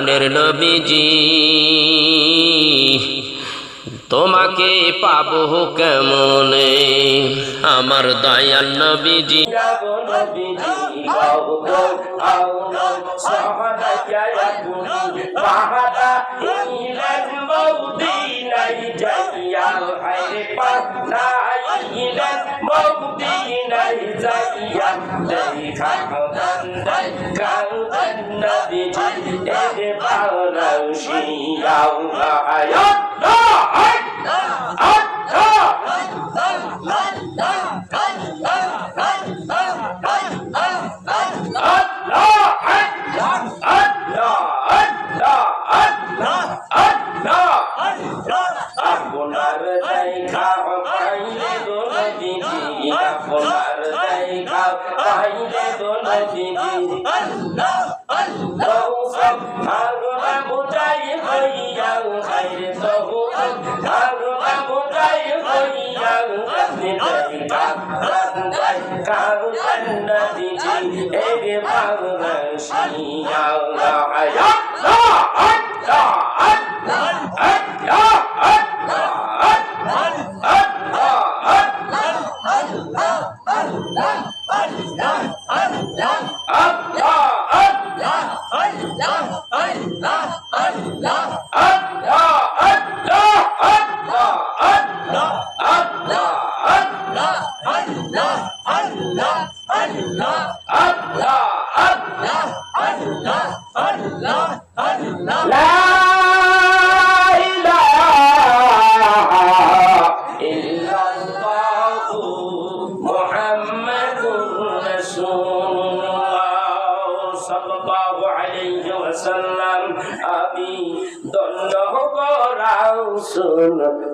প্রাণের নবীজি তোমাকে পাবো কেমনে আমার দয়াল নবীজি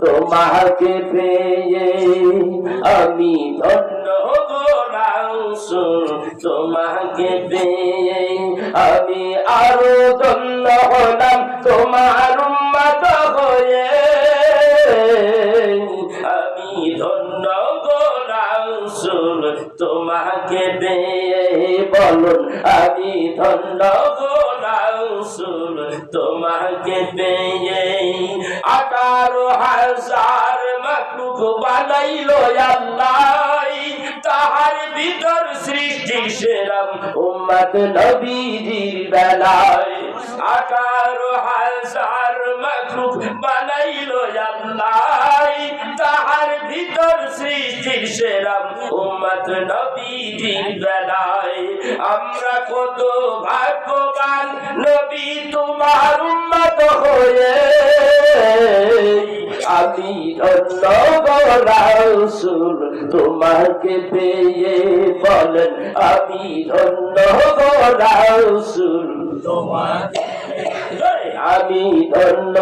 তোমাকে পেয়ে আমি ধন্য গো রাসূল তোমাকে পেয়ে আমি আরো ধন্য হলাম তোমার উম্মত হয়ে আমি ধন্য গো রাসূল তোমাকে পেয়ে বলুন আমি ধন্য গো রাসূল তোমাকে পেয়ে 18,000 মাখলুক বানাইলো আল্লাহ তাহার ভিতর সৃষ্টি সেরা উম্মত নবীজির বেলায় 18,000 মাখলুক বানাইলো আল্লাহ তাহার ভিতর সৃষ্টি সেরা উম্মত নবীজির বেলায় আমরা কত ভাগ্যবান নবী তোমার উম্মত হয়ে আমি ধন্য গো রাসূল তোমাকে পেয়ে বলেন আমি ধন্য গো রাসূল তোমাকে আমি ধন্য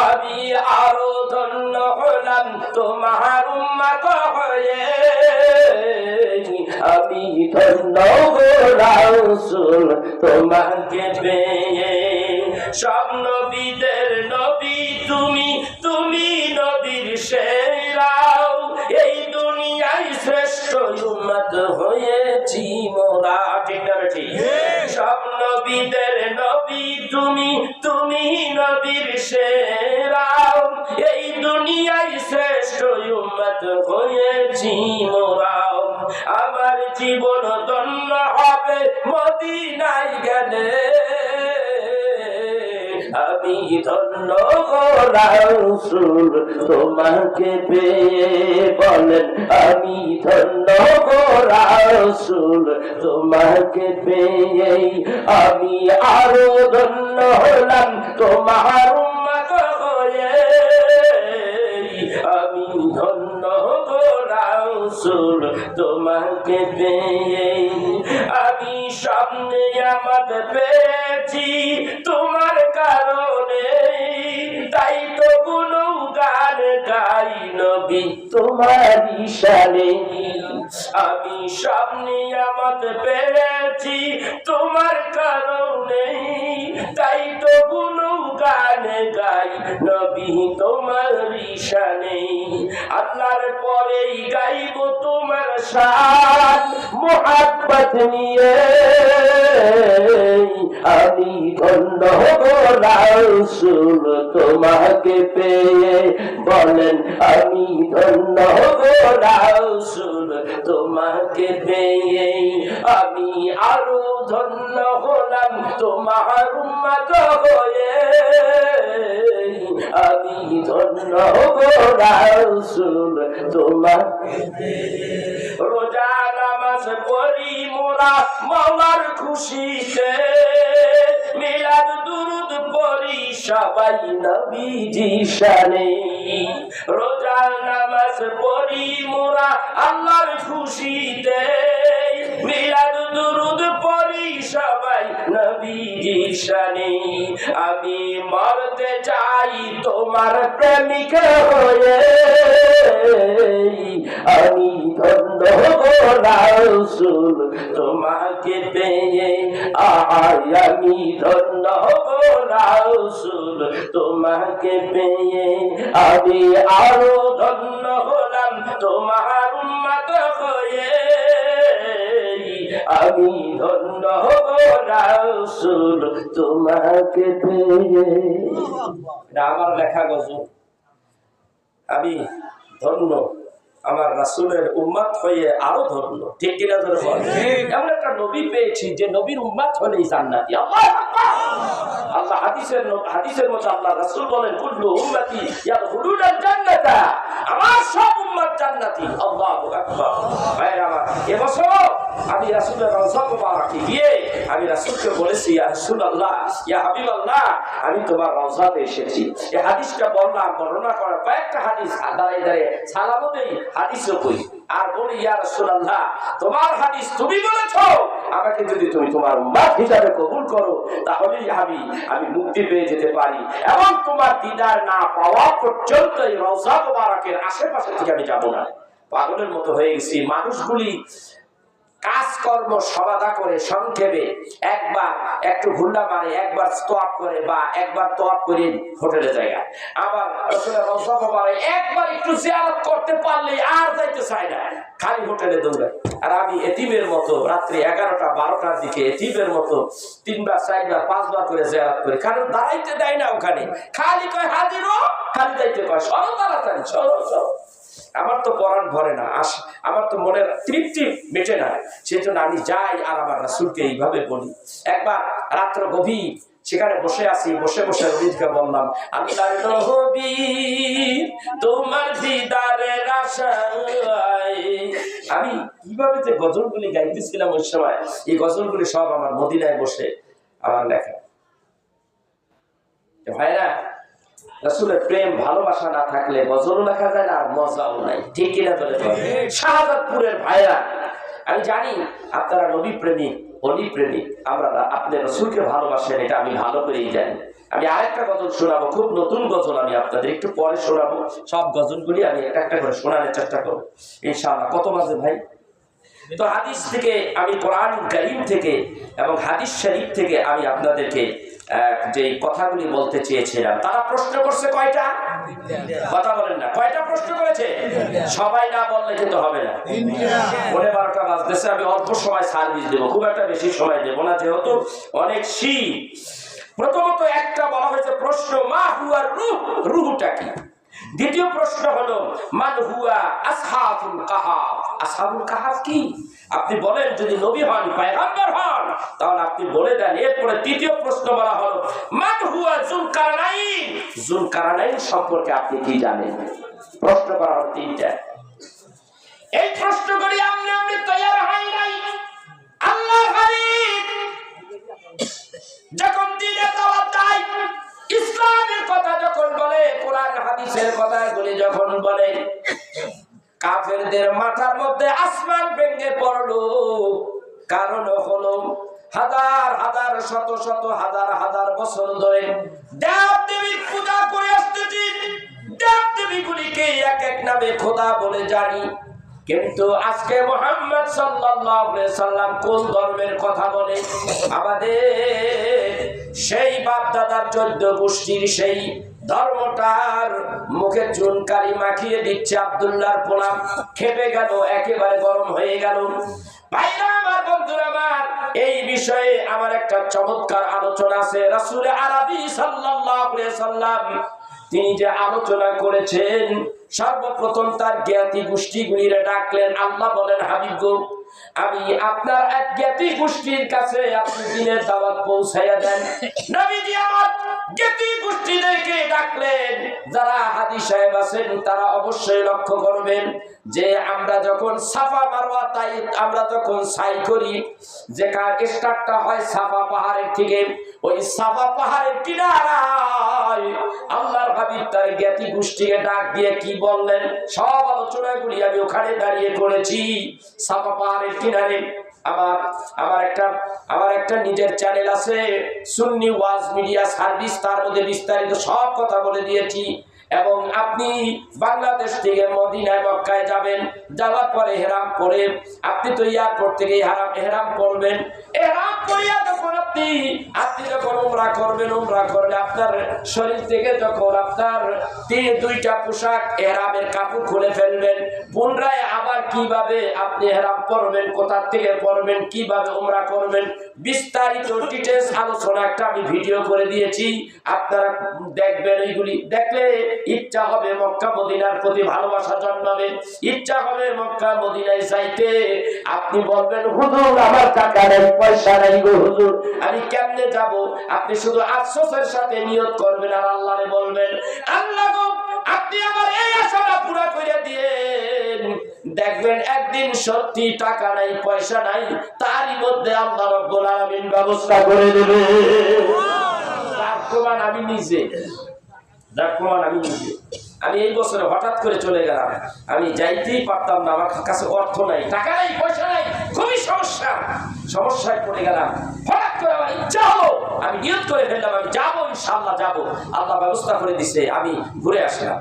আমি আরো ধন্য হলাম তোমার উম্মত হয়ে আমি ধন্য গো রাসূল তোমাকে পেয়ে সব নবীদের নবী তুমি তুমি নবীর সেরা এই দুনিয়ায় শ্রেষ্ঠ উম্মত হয়েছি মোরা ঠিক না ঠিক সব নবীদের নবী তুমি তুমি নবীর সেরা এই দুনিয়ায় শ্রেষ্ঠ উম্মত হয়েছি মোরা আমার জীবন ধন্য হবে মদিনায় গেলে আমি ধন্য গো রাসূল তোমাকে পেয়ে বলেন আমি ধন্য গো রাসূল তোমাকে পেয়ে আমি আরো ধন্য হলাম তোমার উম্মত হয়ে আমি ধন্য গো রাসূল তোমাকে পেয়ে আমি সামনে আমার পেয়েছি তোমার কারণে তাই তো গুণগান গাই নবী তোমার শানে আমি সামনে আমার পেয়েছি তোমার কারণে তাই তো গুণগান গাই নবী তোমার শানে আল্লাহর পরেই গাইব তোমার শান মুহাব্বত নিয়ে আমি ধন্য গো রাসূল তোমাকে পেয়ে, বলেন আমি ধন্য গো রাসূল তোমাকে পেয়ে, আমি আরো ধন্য হলাম তোমার উম্মত হয়ে, আমি ধন্য গো রাসূল তোমাকে পেয়ে। রোজা নামাজ পড়ি মোরা মাওলার খুশিতে, মিলাদ দুরুদ পড়ি সবাই নবীজি শানে, রোজা নামাজ পড়ি মোরা আল্লাহর খুশিতে, মিলাদ দুরুদ পড়ি সবাই নবীজি শানে, আমি মরতে চাই তোমার প্রেমিক হয়ে, আমি ধন্য গো রাসূল তোমাকে পেয়ে, আমি ধন্য গো রাসূল তোমাকে পেয়ে, আমি আরো ধন্য হলাম তোমার উম্মত হয়ে, আমি ধন্য গো রাসূল তোমাকে পেয়ে। আমার লেখা গজল, আমি ধন্য আমার রাসূলের উম্মত হয়ে আরো ধন্য, ঠিক কিনা ধরে বল? এমন একটা নবী পেয়েছি যে নবীর উম্মত হলেই জান্নাতি। আল্লাহু আকবার। আল্লাহ হাদিসের মধ্যে আল্লাহ রাসূল বলেন কুল্লু উম্মতি ইয়াদখুলুনাল জান্নাতা, আমার সব উম্মত জান্নাতি। আল্লাহু আকবার। ভাইরা আমার, এবছর আমি রাসূলের রওজা মুবারাকে গিয়ে আমি রাসূলকে বলেছি, ইয়া রাসূলুল্লাহ, ইয়া হাবিবাল্লাহ, আমি তোমার রওজাতে এসেছি। এই হাদিসটা বললাম, বর্ণনা করার কয়েকটা হাদিস দাঁড়িয়ে দাঁড়িয়ে সালামও দেই, হাদিসও কই, আর বলি ইয়া রাসূলুল্লাহ, তোমার হাদিস তুমি বলেছো, আমাকে যদি তুমি তোমার উম্মত হিসাবে কবুল করো তাহলেই আমি মুক্তি পেয়ে যেতে পারি, এবং তোমার দিদার না পাওয়া পর্যন্ত এই রওজা মুবারাকের আশেপাশে থেকে আমি যাব না। পাগলের মতো হয়ে গেছি। মানুষগুলি কাজকর্ম সমাধা করে সংক্ষেপে একবার একটু ঘুরলা মারে, একবার তোয়াব করে, বা একবার তোয়াব করে হোটেলে জায়গা, আবার একবার একটু জিয়ারত করতে পারলে আর যাইতে চায় না, খালি হোটেলে দৌড়ায়। আর আমি এতিমের মতো রাত্রি 11টা 12টার দিকে এতিমের মতো 3বার 4বার 5বার করে জিয়ারত করি, কারণ দাঁড়াইতে দেয় না ওখানে, খালি কয় হাজিরও, খালি যাইতে কয় সরো তাড়াতাড়ি, সরো সরো। আমার তো পরাণ ভরে না, আমার তো মনের তৃপ্তি মেটে না, সেজন্য আমি যাই আর আমার রাসূলকে এইভাবে বলি। একবার রাত্র গভীর সেখানে বসে আছি, বসে বসে নবীকে বললাম, আল্লাহর নবী তোমার দিদারের আশায়। আমি কিভাবে যে গজলগুলি গাইতেছিলাম ওই সময়, এই গজলগুলি সব আমার মদিনায় বসে আমার লেখা। ভাইরা, রাসূলের প্রেম ভালোবাসা না থাকলে গজলও লেখা যায় না, আর মজাও নাই, ঠিক কিনা বলে? শাহাদাতপুরের ভাইরা, আমি জানি আপনারা নবী প্রেমিক, অলি প্রেমিক, আমরা আপনি রাসূলকে ভালোবাসেন, এটা আমি ভালো করেই জানি। আমি আরেকটা গজল শোনাবো, খুব নতুন গজল, আমি আপনাদের একটু পরে শোনাবো। সব গজলগুলি আমি একটা একটা করে শোনানোর চেষ্টা করবো ইনশাআল্লাহ। কত বাজে ভাই? তো হাদিস থেকে, আমি কোরআন কারীম থেকে এবং হাদিস শরীফ থেকে আমি আপনাদেরকে যে কথাগুলি বলতে চেয়েছিলাম। তারা প্রশ্ন করছে কয়টা? কথা বলেন না, কয়টা প্রশ্ন করেছে? সবাই না বললে কিন্তু হবে না। 12টা বাজতেছে, আমি অল্প সময় সার্ভিস দেবো, খুব একটা বেশি সময় দেবো না, যেহেতু অনেক শীত। প্রথমত একটা বলা হয়েছে প্রশ্ন, মা হুয়া রূহ, রূহটা কি? দ্বিতীয় প্রশ্ন হলো মান হুয়া আসহাবুল কাহাফ, আসহাবুল কাহাফ কি? আপনি বলেন, যদি নবী হন, পয়গম্বর হন, তাহলে আপনি বলে দেন। এরপরে তৃতীয় প্রশ্ন বলা হলো মান হুয়া যুলকারনাইন, যুলকারনাইন সম্পর্কে আপনি কি জানেন? প্রশ্ন করা হলো 3টা। এই প্রশ্নগুলি আমরা তৈরি হই নাই। আল্লাহর হাবিব যখন দ্বীনে দাওয়াত দেয়, ইসলামের কথা যখন বলে, কোরআন হাদিসের কথাগুলি যখন বলে, কাফেরদের মাথার মধ্যে আসমান ভেঙে পড়লো। কারণ হলো হাজার হাজার শত শত হাজার হাজার বছর ধরে দেব দেবীর পূজা করে আসতেছি। দেব দেবীগুলিকে এক এক নামে খোদা বলে জানি, কিন্তু আজকে মুহাম্মদ সাল্লাল্লাহু আলাইহি সাল্লাম কোন ধর্মের কথা বলে? আমাদের সেই বাপ দাদার 14 গোষ্ঠীর সেই ধর্মটার মুখে চুনকালি মাখিয়ে দিচ্ছে। আব্দুল্লাহর পোলা খেপে গেল, একেবারে গরম হয়ে গেল। ভাইরা আমার, বন্ধুরা আমার, এই বিষয়ে আমার একটা চমৎকার আলোচনা আছে। রাসূল আরবি সাল্লাল্লাহু আলাইহি সাল্লাম তিনি যে আলোচনা করেছেন, সর্বপ্রথম তার জ্ঞাতি গোষ্ঠীগুলিরে ডাকলেন। আল্লাহ বলেন, হাবিব গো, আমি আপনার এক জ্ঞাতি গোষ্ঠীর কাছে আপনি দিনের দাওয়াত পৌঁছাইয়া দেন। নবীজি আমার জ্ঞাতি গোষ্ঠীদেরকে ডাকলেন। যারা হাদী সাহেব আছেন তারা অবশ্যই লক্ষ্য করবেন যে আমরা যখন সাফা মারওয়া তাই আমরা যখন সাই করি, যেখানে স্টার্টটা হয় সাফা পাহাড়ের থেকে, ওই সাফা পাহাড়ের কিনারায় আল্লাহর হাবিব তার জ্ঞাতি গোষ্ঠীকে ডাক দিয়ে কি বললেন, সব আলোচনাগুলি আমি ওখানে দাঁড়িয়ে করেছি। সাফা পাহাড়ের কিনারে আমার একটা নিজের চ্যানেল আছে, সুন্নি ওয়াজ মিডিয়া সার্ভিস, তার মধ্যে বিস্তারিত সব কথা বলে দিয়েছি। এবং আপনি বাংলাদেশ থেকে মদিনায় মক্কায় যাবেন, যাওয়ার পরে হেরাম পরে আপনি তো এয়ারপোর্ট থেকে হেরাম পরবেন। হেরাম পরিয়া যখন আপনি যখন উমরা করবেন, উমরা করলে আপনার শরীর থেকে যখন আপনার দুইটা পোশাক হেরামের কাপড় খুলে ফেলবেন, পুনরায় আবার কিভাবে আপনি হেরাম পরবেন, কোথা থেকে পরবেন, কিভাবে উমরা করবেন, বিস্তারিত ডিটেইলস আলোচনা একটা আমি ভিডিও করে দিয়েছি। আপনারা দেখবেন, ওইগুলি দেখলে ইচ্ছা হবে মক্কা মদিনার প্রতি ভালোবাসা জন্মাবে, ইচ্ছা হবে মক্কা মদিনায় যাইতে। আপনি বলবেন, হুজুর আমার টাকা নেই, পয়সা নাই গো হুজুর, আমি কেমনে যাব? আপনি শুধু আফসোসের সাথে নিয়ত করবেন আর আল্লাহরে বলবেন, আল্লাহ গো, আপনি আমার এই আশাটা পুরা করে দিয়েন। দেখবেন একদিন সত্যি টাকা নাই, পয়সা নাই, তারই মধ্যে আল্লাহ রাব্বুল আলামিন ব্যবস্থা করে দেবে। তার প্রমাণ আমি নিজে, আমি এই বছরে হঠাৎ করে চলে গেলাম, আমি যাইতেই পারতাম না, আমার কাছে অর্থ নাই, টাকা নাই, পয়সা নাই, খুবই সমস্যায় পড়ে গেলাম। হঠাৎ করে আমার ইচ্ছা হলো, আমি নিয়ত করে ফেললাম আমি যাবো, ইনশাআল্লাহ যাবো। আল্লাহ ব্যবস্থা করে দিছে, আমি ঘুরে আসলাম।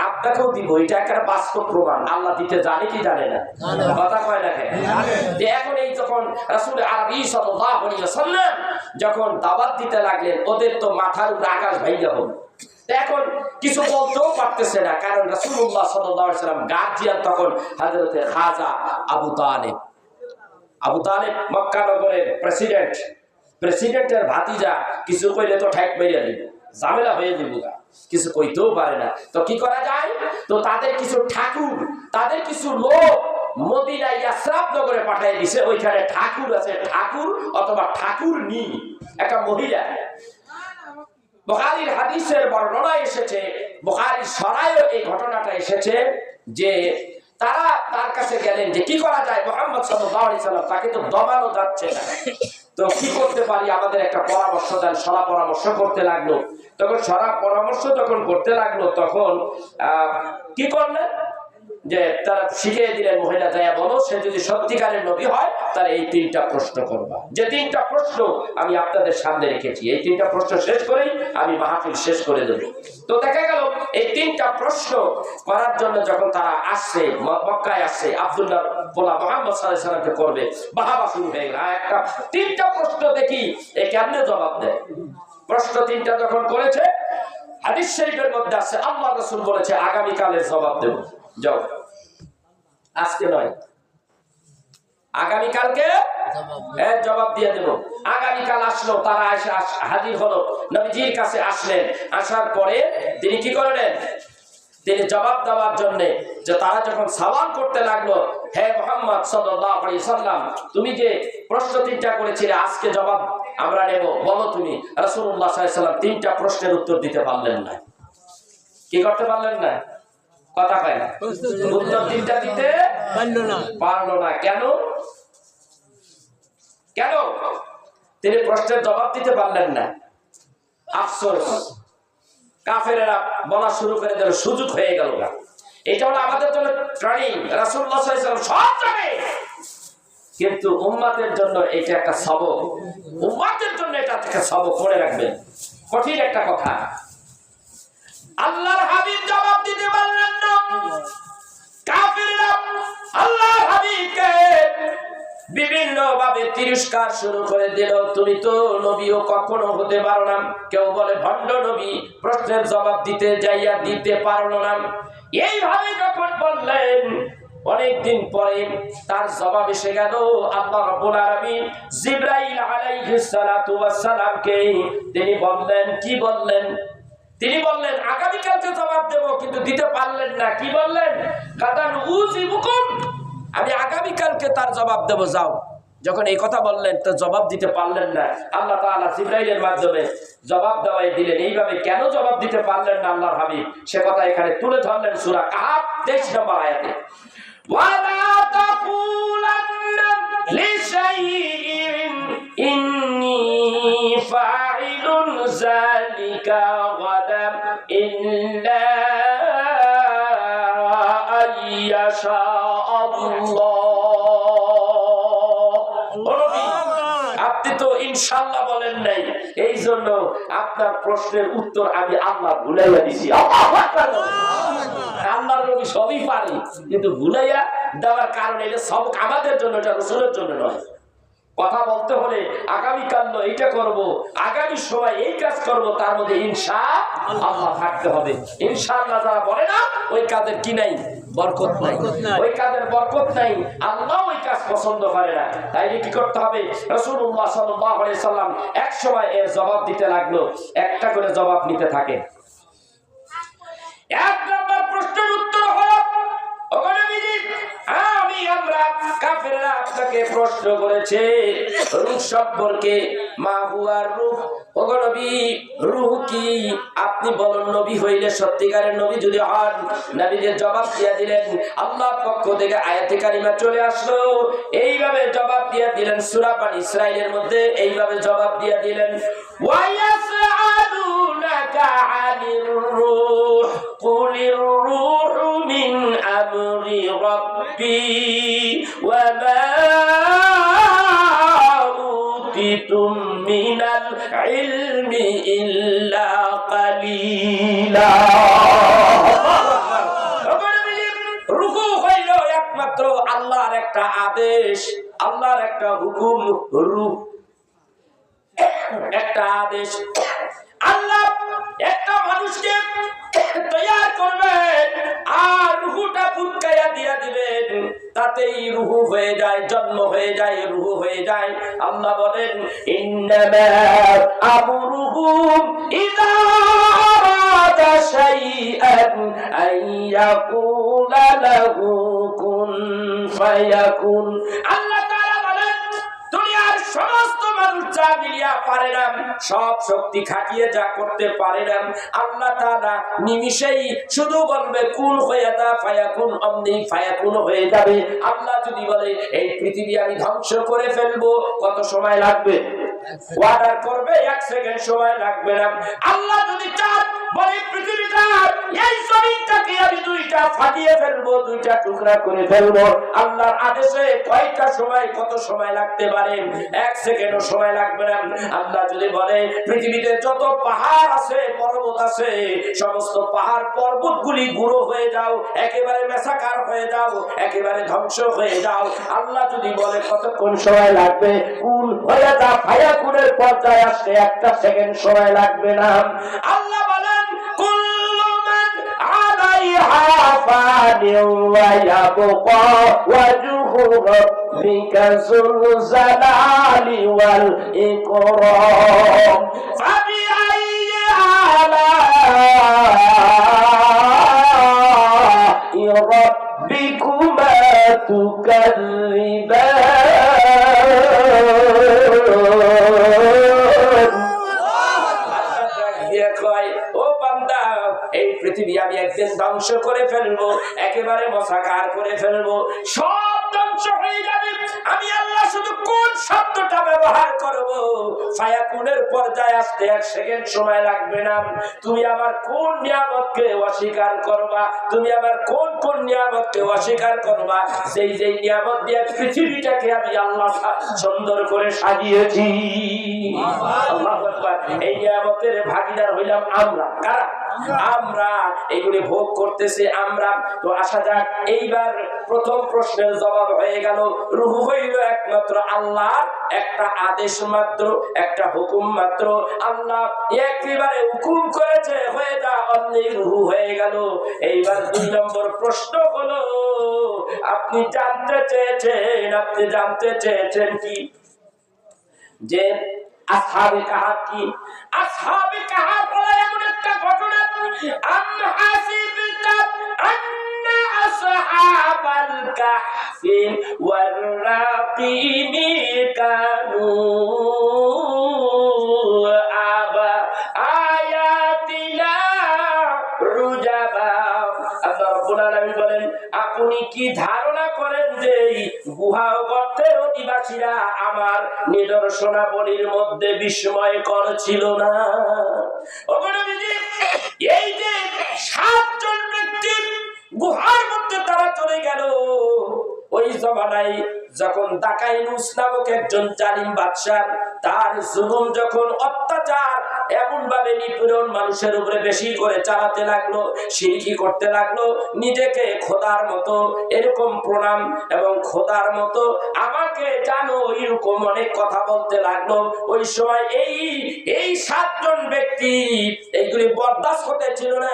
আপনাকেও দিব, এটা একটা বাস্তব প্রমাণ। আল্লাহ দিতে জানে কি জানে না? কথা কয় না কেন? যে এখন এই যখন রাসূল আরবি সাল্লাল্লাহু আলাইহি ওয়াসাল্লাম যখন দাওয়াত দিতে লাগলেন, ওদের তো মাথার উপর আকাশ ভাইয়া হল। এখন কিছু বলতেও পারতেছে না, কারণ রাসূলুল্লাহ সাল্লাল্লাহু আলাইহি ওয়াসাল্লাম গার্জিয়ান তখন হযরতে খাজা আবু তালেব মক্কা নগরের প্রেসিডেন্টের ভাতিজা, কিছু কইলে তো ঠ্যাক মেরে দিব, ঝামেলা হয়ে দিব, কিছু কইতেও পারে না। তো কি করা যায়? তো তাদের কিছু ঠাকুর, তাদের কিছু লোক মদিনা ইয়াসরাব নগরে পাঠিয়ে দিছে। ওইখানে ঠাকুর আছে, ঠাকুর অথবা ঠাকুরনী, একটা মহিলা। বুখারীর হাদিসের বর্ণনা এসেছে, বুখারীর সরায়ে এই ঘটনাটা এসেছে যে তারা তার কাছে গেলেন যে কি করা যায়, মুহাম্মদ সাল্লাল্লাহু আলাইহি সাল্লাম তাকে তো দমানো যাচ্ছে না, তো কি করতে পারি, আমাদের একটা পরামর্শ দেন। সলা পরামর্শ করতে লাগলো। তখন সলা পরামর্শ যখন করতে লাগলো, তখন কি করলেন যে তারা শিখিয়ে দিলেন, মহিলা যায়া বলো, সে যদি সত্যিকারের নবী হয় তার এই তিনটা প্রশ্ন করবা। যে তিনটা প্রশ্ন আমি আপনাদের সামনে রেখেছি, এই তিনটা প্রশ্ন শেষ করেই আমি মাহফিল শেষ করে দেব। তো দেখা গেল এই তিনটা প্রশ্ন করার জন্য যখন তারা আসছে, মক্কায় আসছে, আব্দুল্লাহ বলা মুহাম্মদ সাল্লাল্লাহু আলাইহি সাল্লামকে করবে, বাহাবা শুরু হয়ে গেল। একটা তিনটা প্রশ্ন দেখি এ কেমনে জবাব দেয়। প্রশ্ন তিনটা যখন করেছে, হাদিস শরীফের মধ্যে আছে আল্লাহ রাসূল বলেছে আগামী কালের জবাব দেব। যাও, আজকে নয়, আগামীকালকে জবাব দিয়ে দেব। আগামীকাল আসলো, তারা এসে হাজির হলো, নবীজির কাছে আসলেন। আসার পরে তিনি কি করলেন? তিনি জবাব দেওয়ার জন্য, যে তারা যখন সওয়াল করতে লাগলো, হে মুহাম্মদ সাল্লাল্লাহু আলাইহি সাল্লাম, তুমি যে প্রশ্ন তিনটা করেছিলে, আজকে জবাব আমরা নেব, বলো তুমি। রাসূলুল্লাহ সাল্লাল্লাহু আলাইহি সাল্লাম তিনটা প্রশ্নের উত্তর দিতে পারলেন না। কি করতে পারলেন না? কথা কয় না, উত্তর তিনটা দিতে পারলো না। কেন? তিনি প্রশ্নের জবাব দিতে পারলেন না। আফসোস, কাফেরেরা বলা শুরু করে দিল, সুযোগ হয়ে গেল না। এটা হলো আমাদের জন্য ট্রেনিং, রাসূলুল্লাহ সাল্লাল্লাহু আলাইহি ওয়াসাল্লাম সব জানে, কিন্তু উম্মতের জন্য এটা একটা সবক, উম্মতের জন্য এটা একটা সবক, মনে রাখবেন। কঠিন একটা কথা। আল্লাহর হাবিব জবাব দিতে পারলেন না। কাফেররা আল্লাহর হাবিবকে বিভিন্ন ভাবে তিরস্কার শুরু করে দিল। তুমি তো নবীও কখনো হতে পারো না। কেউ বলে ভণ্ড নবী, প্রশ্নের জবাব দিতে যাইয়া দিতে পারলো না। এইভাবে যখন বললেন, অনেকদিন পরে তার জবাব এসে গেল। আল্লাহ রাব্বুল আলামিন জিবরাইল আলাইহিস সালাতু ওয়াস সালামকে তিনি বললেন, কি বললেন? তিনি বললেন আগামীকালকে জবাব দেব, কিন্তু দিতে পারলেন না। কি বললেন? গাদান উজিবুকুম, আমি আগামীকালকে তার জবাব দেব, যাও। যখন এই কথা বললেন তো জবাব দিতে পারলেন না। আল্লাহ তাআলা জিবরাইলের মাধ্যমে জবাব দেওয়াই দিলেন। এইভাবে কেন জবাব দিতে পারলেন না আল্লাহর হাবিব, সে কথা এখানে তুলে ধরলেন সূরা কাহফ 23 নম্বর আয়াতে। ওয়ালা তাকুলান্না লিশাইইন ইন্নী ফাইলুন যালিকা গাদান ইল্লা আইয়াশা আল্লাহ। আপনি তো ইনশাআল্লাহ বলেন নাই, এই জন্য আপনার প্রশ্নের উত্তর আমি আল্লাহ ভুলাইয়া দিছি। আল্লাহর নবী সবই পারে, কিন্তু ভুলাইয়া দেওয়ার কারণে এটা সব আমাদের জন্য, এটা রাসূলের জন্য নয়। কথা বলতে হলে আগামীকাল এইটা করব, আগামী সময় এই কাজ করব, তার মধ্যে ইনশাআল্লাহ থাকতে হবে। ইনশাআল্লাহ যারা বলে না, ওই কাজের কি নাই? বরকত নাই। ওই কাজের বরকত নাই, আল্লাহ ওই কাজ পছন্দ করে না। তাই কি করতে হবে? রাসূলুল্লাহ সাল্লাল্লাহু আলাইহি সাল্লাম এক সময় এর জবাব দিতে লাগলো, একটা করে জবাব নিতে থাকে। এক নম্বর প্রশ্নের উত্তর হলো, ওগো নবীজি, আমরা কাফেররা আপনাকে প্রশ্ন করেছে রূহ সম্পর্কে। মা হুয়ার রূহ, ওগো নবী, রূহ কি? আপনি বলুন, নবী হইলে সত্যিকারের নবী যদি হন। নবীজি জবাব দিয়ে দিলেন, আল্লাহর পক্ষ থেকে আয়াতে কারিমা চলে আসলো, এইভাবে জবাব দিয়ে দিলেন। সূরা বানী ইসরাঈলের মধ্যে এইভাবে জবাব দিয়ে দিলেন, ওয়া ইয়াসআলুনাকা আনির রূহ কুলির রূহু মিন আমরি রাব্বি ওয়া মা উতিতুম মিনাল ইলমি ইল্লা কালিলা। রুকু হইল একমাত্র আল্লাহর একটা আদেশ, আল্লাহর একটা হুকুম। রূহ একটা আদেশ। আল্লাহ একটা মানুষকে তৈয়ার করবেন আর রূহটা ফুটকাইয়া দিয়া দিবেন, তাতেই রূহ হয়ে যায়, জন্ম হয়ে যায়, রূহ হয়ে যায়। আল্লাহ বলেন, ইন্নামা আমরুহু ইযা আরাদা শাইআন আইয়াকুলা লাহু কুন ফায়াকুন। আল্লাহ তাআলা বলেন, দুনিয়ার সমস্ত মানুষ যা মিলিয়া পারে না, সব শক্তি খাটিয়ে যা করতে পারে না, আল্লাহ তাআলা নিমিষেই শুধু বলবে কুন ফায়াদা ফায়াকুন, অমনি ফায়াকুন হয়ে যাবে। আল্লাহ যদি বলে এই পৃথিবী আমি ধ্বংস করে ফেলবো, কত সময় লাগবে? ওয়ার্ডার করবে, 1 সেকেন্ড সময় লাগবে না। আল্লাহ যদি চান বলে পৃথিবীটা এই জমিনটাকে আমি দুইটা ফাটিয়ে ফেলবো, দুইটা টুকরা করে ফেলবো, আল্লাহর আদেশে কয়টা সময়, কত সময় লাগতে পারে? 1 সেকেন্ডও সময় লাগবে না। আল্লাহ যদি বলে পৃথিবীতে যত পাহাড় আছে, পর্বত আছে, সমস্ত পাহাড় পর্বতগুলি গুঁড়ো হয়ে যাও, একেবারে মেসাকার হয়ে যাও, একেবারে ধ্বংস হয়ে যাও, আল্লাহ যদি বলে কতক্ষণ সময় লাগবে? কুল হয়ে যা ফায়াকুনের পর্যায়ে আসতে 1 সেকেন্ড সময় লাগবে না। আল্লাহ বলেন, কুল্লু মান আলাইহা ফানিন ওয়া ইয়াবকা ওয়াজহু রাব্বিকা যুল জালালি ওয়াল ইকরাম। ফাবিআইয়ি আলাই রাব্বিকুমা তুকাযযিবান। ও বান্দা, এই পৃথিবী আমি একদিন ধ্বংস করে ফেলবো, একেবারে মশাকার করে ফেলবো, সব ধ্বংস হয়ে যাবে। আমি আল্লাহ শুধু কোন শব্দটা ব্যবহার করব? ফায়াকুনের পর্যায়ে আসতে 1 সেকেন্ড সময় লাগবে না। তুমি আমার কোন নিয়ামতকে অস্বীকার করবা? তুমি আমার কোন কোন নিয়ামতকে অস্বীকার করবা? সেই যেই নিয়ামত দিয়ে পৃথিবীটাকে আমি আল্লাহ সুন্দর করে সাজিয়েছি। আল্লাহু আকবার। আকবার। এই নিয়ামতের ভাগীদার হইলাম আমরা। কারা? আমরা। এগুলি ভোগ করতেছি আমরা। তো আসা যাক, এইবার প্রথম প্রশ্নের জবাব হয়ে গেল। রূহ হইল একমাত্র আল্লাহর একটা আদেশ মাত্র, একটা হুকুম মাত্র। আল্লাহ একেবারে হুকুম করেছে হয়ে যা, অমনি রূহ হয়ে গেল। এইবার 2 নম্বর প্রশ্ন হলো, আপনি জানতে চেয়েছেন কি যে আসহাবে কাহাফ কি? আসহাবে কাহাফ হলো এমন একটা ঘটনা, আম হাসিবতা আন্না আসহাবাল কাহফি ওয়ার রাকিমি কানু আবা আয়াতিনা রুজাবা। আল্লাহ রাব্বুল আলামিন বলেন, আপনি কি ধারণা করেন যে গুহা গর্তের অধিবাসীরা আমার নিদর্শনাবলীর মধ্যে বিস্ময়কর ছিল না? এই যে 7 জন ব্যক্তি গুহার মধ্যে তারা চলে গেল, ওই জমানায় যখন দাকাইনুস নামক একজন জালিম বাদশা, তার জুলুম যখন অত্যাচার এমন ভাবে নিপীড়ন মানুষের উপরে বেশি করে চালাতে লাগলো, শিরকি করতে লাগলো, নিজেকে খোদার মতো এরকম প্রণাম এবং খোদার মতো আমাকে জানো এরকম অনেক কথা বলতে লাগলো। ওই সময় এই 7 জন ব্যক্তি এইগুলি বরদাস্ত করতে ছিল না।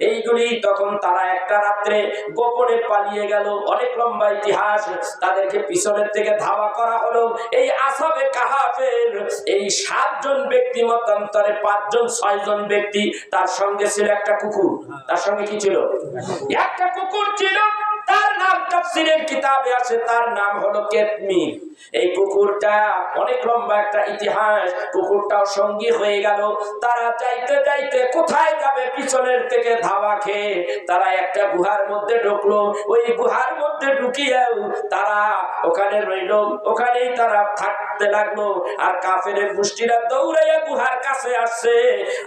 এইগুলি তখন তারা একটা রাত্রে গোপনে পালিয়ে গেল। অনেক লম্বা ইতিহাস। তাদেরকে পিছনের থেকে ধাওয়া করা হলো। এই আসহাবে কাহাফের এই 7 জন ব্যক্তি মতান্তরে 5 জন 6 জন ব্যক্তি, তার সঙ্গে ছিল একটা কুকুর। তার সঙ্গে কি ছিল? একটা কুকুর ছিল। তার নাম তাফসীরের কিতাবে আছে, তার নাম হলো কিতমির। এই কুকুরটা অনেক লম্বা একটা ইতিহাস। কুকুরটাও সঙ্গী হয়ে গেল। তারা যাইতে যাইতে কোথায় যাবে, পিছনের থেকে ধাওয়া খেয়ে তারা একটা গুহার মধ্যে ঢুকলো। ওই গুহার মধ্যে ঢুকিয়েও তারা ওখানে রইল, ওখানেই তারা থাকতে লাগলো। আর কাফেরের গোষ্ঠীরা দৌড়াইয়া গুহার কাছে আসছে,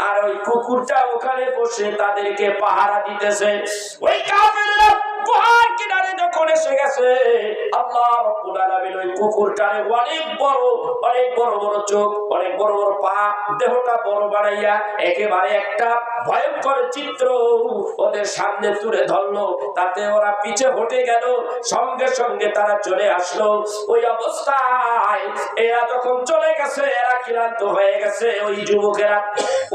আর ওই কুকুরটা ওখানে বসে তাদেরকে পাহারা দিতেছে। ওই কাফেররা গুহার কিনারে যখন এসে গেছে, আল্লাহ রাব্বুল আলামিন ওই কুকুরটারে অনেক বড় বড় চোখ, অনেক বড় বড় পা, দেহটা বড় বানাইয়া একেবারে একটা ভয়ঙ্কর চিত্র ওদের সামনে তুলে ধরলো। তাতে ওরা পিছে হটে গেল, সঙ্গে সঙ্গে তারা চলে আসলো। ওই অবস্থায় এরা যখন চলে গেছে, এরা ক্লান্ত হয়ে গেছে। ওই যুবকেরা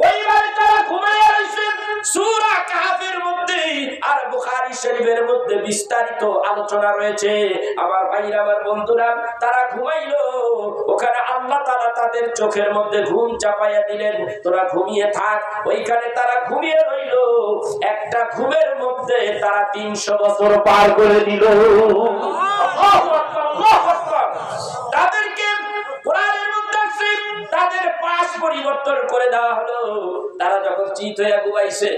ওইভাবে তারা ঘুমাইয়া রয়েছে সূরা কাহফের মধ্যে। আর বুখারী শরীফের মধ্যে বিস্তারিত আলোচনা রয়েছে। আমার ভাইরা, আমার বন্ধুরা, তারা ঘুমাইলো। ওখানে আল্লাহ তাআলা তাদের চোখের মধ্যে ঘুম চাপাইয়া দিলেন, তোরা ঘুমিয়ে থাক। ওইখানে তারা ঘুমিয়ে রইল। একটা ঘুমের মধ্যে তারা 300 বছর পার করে দিল। আল্লাহু আকবার, আল্লাহু আকবার। তাদেরকে কোরআনের মধ্যে আছে, তাদের পাশ পরিবর্তন করে দেওয়া হলো। তারা যখন চিত হয়ে ঘুমাইছে,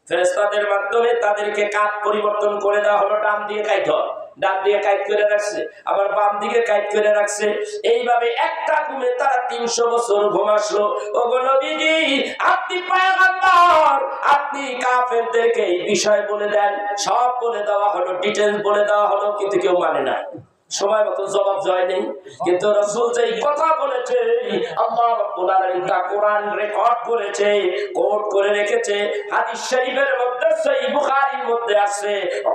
ফেরেশতাদের মাধ্যমে তাদেরকে কাঁধ পরিবর্তন করে দেওয়া হলো। ডান দিকে কাইত, ডান দিকে কাইত করে রাখছে, আবার বাম দিকে কাইত করে রাখছে। এইভাবে একটা ঘুমে তারা 300 বছর ঘুমাসলো। ওগো নবীজি, আপনি পয়গম্বর, আপনি কাফেরদেরকে এই বিষয় বলে দেন। সব বলে দেওয়া হলো, ডিটেইলস বলে দেওয়া হলো, কিন্তু কেউ মানে না। সময় মতো জবাব জয় নেই। কিন্তু রাসূল যেই কথা বলেছে, আল্লাহ রাব্বুল আলামিন তা কোরআন রেকর্ড করেছে, কোট করে রেখেছে। হাদিস শরীফের মধ্যে, সহিহ বুখারীর মধ্যে আছে।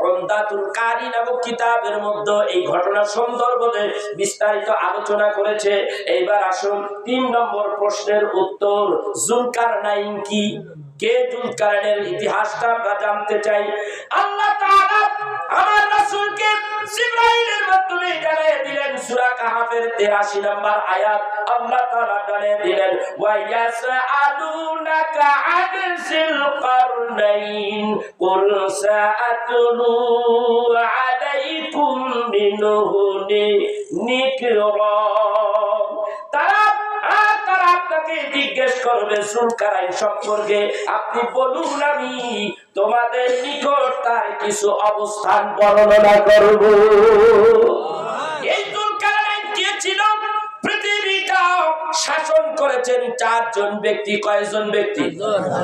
উমদাতুল কারি নামক কিতাবের মধ্যে এই ঘটনা সন্দর্ভে বিস্তারিত আলোচনা করেছে। এইবার আসুন 3 নম্বর প্রশ্নের উত্তর। যুলকারনাইন কি? কে যুলকারনাইনের ইতিহাসটা আমরা জানতে চাই। আল্লাহ তাআলা আমার রাসূলকে জিবরাইলের মাধ্যমে জানিয়ে দিলেন। সূরা কাহফের 83 নম্বর আয়াত আল্লাহ তাআলা জানিয়ে দিলেন, ওয়া ইয়াসআলুনাকা আনিল কারনাইন কুল সাআতুলু আলাইকুম মিনহু নিকরা। তারা আপনাকে জিজ্ঞেস করবে যুলকারনাইন সম্পর্কে, আপনি বলুন আমি তোমাদের নিকট তার কিছু অবস্থান বর্ণনা করব। এই যুলকারনাইন কে ছিল? পৃথিবীটা শাসন করেছেন 4 জন ব্যক্তি। কয়জন ব্যক্তি?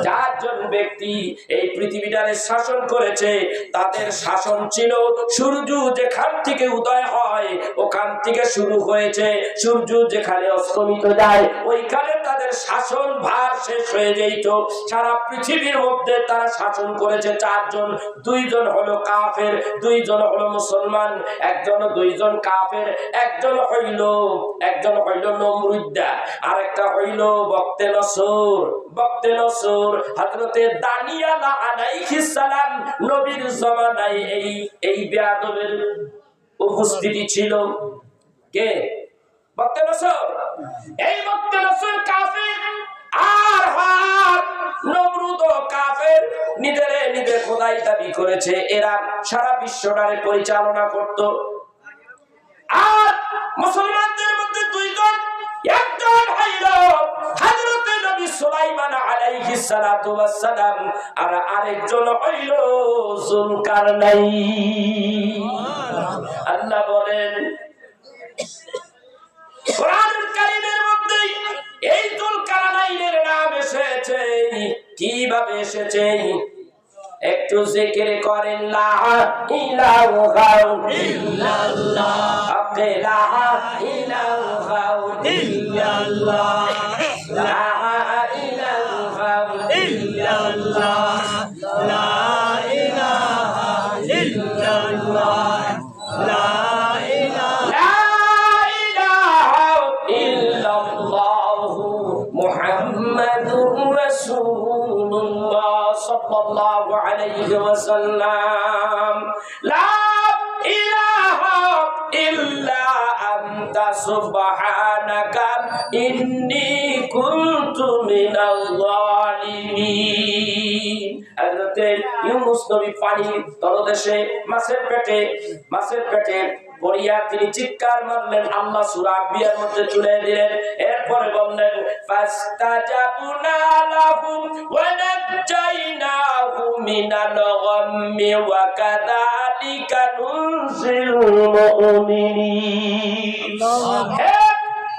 4 জন ব্যক্তি এই পৃথিবীটারে শাসন করেছে। তাদের শাসন ছিল, সূর্য যেখান থেকে উদয় হয় ওখান থেকে শুরু হয়েছে, সূর্য যেখানে অস্তমিত যায় ওইখানে তাদের শাসন ভার শেষ হয়ে যেত। সারা পৃথিবীর মধ্যে তারা শাসন করেছে 4 জন, 2 জন হলো কাফের, 2 জন হলো মুসলমান, একজন 2 জন কাফের, একজন হইল নমরুদ্দা, আর একটা হইল বক্তে নসর। হযরতে দানিয়াল আলাইহিস সালাম নবীর জামানায় এই বেয়াদবের উপস্থিতি ছিল। কে? বক্তে নসর। এই বক্তে নসর কাফের, আর নমরুদ কাফের, নিজের খোদাই দাবি করেছে। এরা সারা বিশ্বটারে পরিচালনা করত। আর মুসলমানদের মধ্যে 2 জন, একজন হইল হযরতে নবী সুলাইমান আলাইহিস সালাতু ওয়াস সালাম, আর আরেকজন হইল যুলকারনাইন। আল্লাহ বলেন কোরআনুল কারীমের মধ্যে এই যুলকারনাইনের নাম এসেছে। কিভাবে এসেছে? একটু জিকির করেন, লা ইলাহা ইল্লাল্লাহ, লা ইলাহা ইল্লাল্লাহ, লা ইলাহা ইল্লাল্লাহ, লা ইলাহা ইল্লাল্লাহ, লা ইলাহা ইল্লাল্লাহ, মুহাম্মাদুর রাসূলুল্লাহ সাল্লাল্লাহু আলাইহি ওয়াসাল্লাম, লা ইলাহা ইল্লা আনতা সুবহানাকা ইন্নী কুনতু মিনাল যালিমিন। হযরতে ইউনূস নবী পানির তলদেশে মাছের পেটে পড়িয়া তিনি চিৎকার মারলেন, আল্লাহ সূরা আম্বিয়ার মধ্যে তুলে দিলেন। এরপরে বললেন ফাস্তাজাবনা লাহু ওয়া নাজাইনাহু মিনাল গাম্মি ওয়া কাযালিকা নুনজিলুল মুমিনিন। হে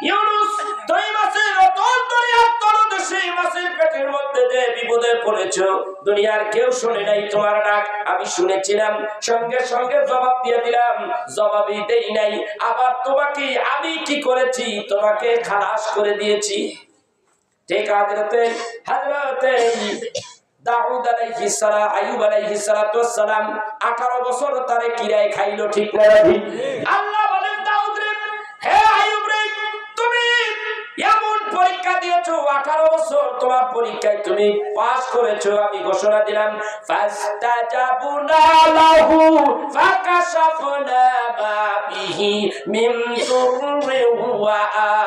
ইউনূস, তুমি মাছের অতল দরিয়ার তলদেশে মাছের পেটের মধ্যে যে বিপদে পড়েছো, দুনিয়ার কেউ শুনে নাই তোমার ডাক, আমি শুনেছিলাম, সঙ্গে সঙ্গে জবাব দিয়ে দিলাম, জবাবই দেই নাই। আবার তোমাকে আমি কি করেছি? তোমাকে খালাস করে দিয়েছি। ঠিক হযরতে দাউদ আলাইহিস সালাম, আইয়ুব আলাইহিস সালাতু ওয়াস সালাম 18 বছর তারে কিরায় খাইলো, ঠিক না? আল্লাহ বলেন দাউদ রে, হে আইয়ুব রে, তুমি এমন পরীক্ষা দিয়েছো, 18 বছর তোমার পরীক্ষায় তুমি পাস করেছো, আমি ঘোষণা দিলাম ফাস্তাজাবনা লাহু ফাকাশাফনা মা বিহি মিন দুররিন ওয়া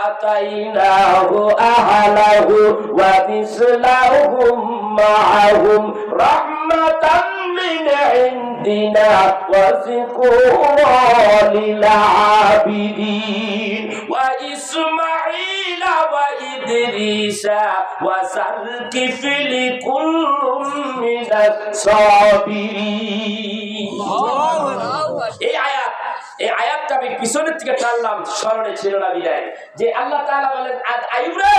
আতাইনাহু আহলাহু ওয়া মিসলাহুম মাআহুম রাহমাতাম মিন ইনদিনা ওয়া যিকরা লিল আবিদিন ওয়া ইসমাঈল ওয়া ইদরিসা ওয়া যালকিফলি কুল্লুম মিনাস সাবিরিন। এই আয়াতটা আমি পিছনের থেকে টানলাম, স্মরণে ছিল না বিদায়, যে আল্লাহ তাআলা বলেন আইয়ুব রে,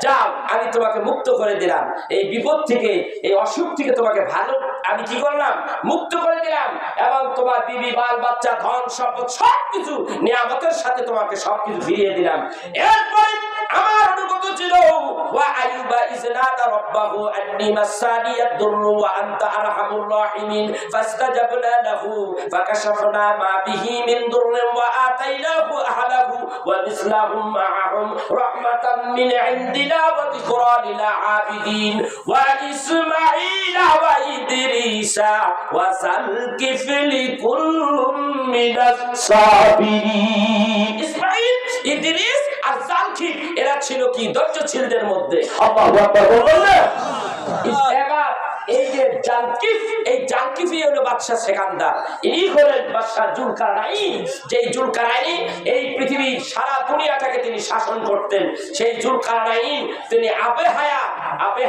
যাও, আমি তোমাকে মুক্ত করে দিলাম, এই বিপদ থেকে, এই অসুখ থেকে তোমাকে ভালো আমি কি করলাম? মুক্ত করে দিলাম, এবং তোমার বিবি, বাল বাচ্চা, ধন সম্পদ সবকিছু নিয়ামতের সাথে তোমাকে সবকিছু ফিরিয়ে দিলাম। এরপরে আমার অনুগত ছিল ওয়া আইয়ুবা ইজনাদা রাব্বাহু আন্নী মাসানি আদ-দুররু ওয়া আনতা আরহামুর রাহিমিন ফাস্তাজাবনা লাহু ফাকাশাফনা মা বিহি মিন দুররিন ওয়া আতাইনাহু আহলাহু ওয়া মিসলাহুম মাআহুম রাহমাতাম মিন ইনদিনা ওয়া যিকরা লিল আবিদিন ওয়া ইসমাঈল ওয়া ইদরিসা ওয়া যালকিফলি কুল্লুম মিনাস সাবিরিন। ইসমাঈল, ইদরিস আর যালকিফ এরা ছিল কি? ধৈর্যশীলদের মধ্যে। আল্লাহু আকবার বললেন। এবার এই যে জালকিফ, এই জালকিফই হলো বাদশা সেকান্দার, ইনি হলেন বাদশা যুলকারনাইন। যেই যুলকারনাইন এই পৃথিবীর সারা দুনিয়াটাকে তিনি শাসন করতেন, সেই যুলকারনাইন তিনি আবে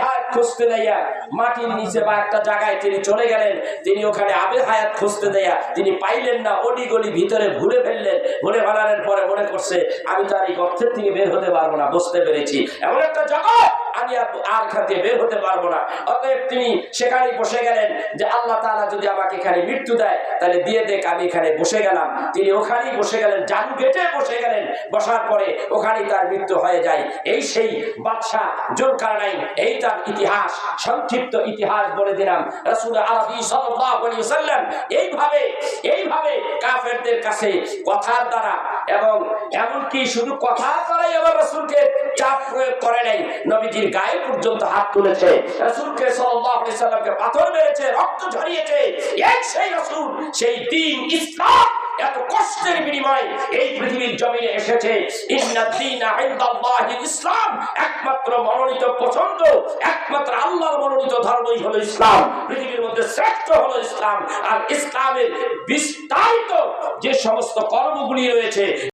হায়াত খুঁজতে দেয়া মাটির নিচে বা একটা জায়গায় তিনি চলে গেলেন। তিনি ওখানে আবে হায়াত খুঁজতে দেয়া তিনি পাইলেন না, অলি গলি ভিতরে ঘুরে ফেললেন। ঘুরে ফেলানোর পরে মনে করছে আমি তো আর এই গর্তের থেকে বের হতে পারবো না, বুঝতে পেরেছি এমন একটা জগৎ আমি আর এখান থেকে বের হতে পারবো না। অতএব তিনি সেখানেই বসে গেলেন যে আল্লাহ তাআলা যদি আমাকে এখানে মৃত্যু দেয় তাহলে দিয়ে দেখ, আমি এখানে বসে গেলাম। তিনি ওখানেই বসে গেলেন, জাদু গেটে বসে গেলেন। বসার পরে ওখানেই তার মৃত্যু হয়ে যায়। এই সেই বাদশাহ জুলকারনাইন। এই তার ইতিহাস, সংক্ষিপ্ত ইতিহাস বলে দিলাম। রাসূল আরবি সাল্লাল্লাহু আলাইহি ওয়াসাল্লাম এইভাবে কাফেরদের কাছে কথার দ্বারা এবং এমনকি শুধু কথার দ্বারাই আবার রাসূলকে চাপ প্রয়োগ করে নাই, নবীজির গায়ে পর্যন্ত হাত তুলেছে, রাসূলকে সাল্লাল্লাহু আলাইহি সাল্লামকে পাথর মেরেছে, রক্ত ঝরিয়েছে। এই সেই রাসূল, সেই দ্বীন ইসলাম এত কষ্টের বিনিময়ে এই পৃথিবীর জমিনে এসেছে। ইন্নাদ দীনা ইনদাল্লাহিল ইসলাম, একমাত্র মনোনীত পছন্দ, একমাত্র আল্লাহর মনোনীত ধর্মই হলো ইসলাম। পৃথিবীর মধ্যে শ্রেষ্ঠ হলো ইসলাম। আর ইসলামের বিস্তারিত যে সমস্ত কর্মগুলি রয়েছে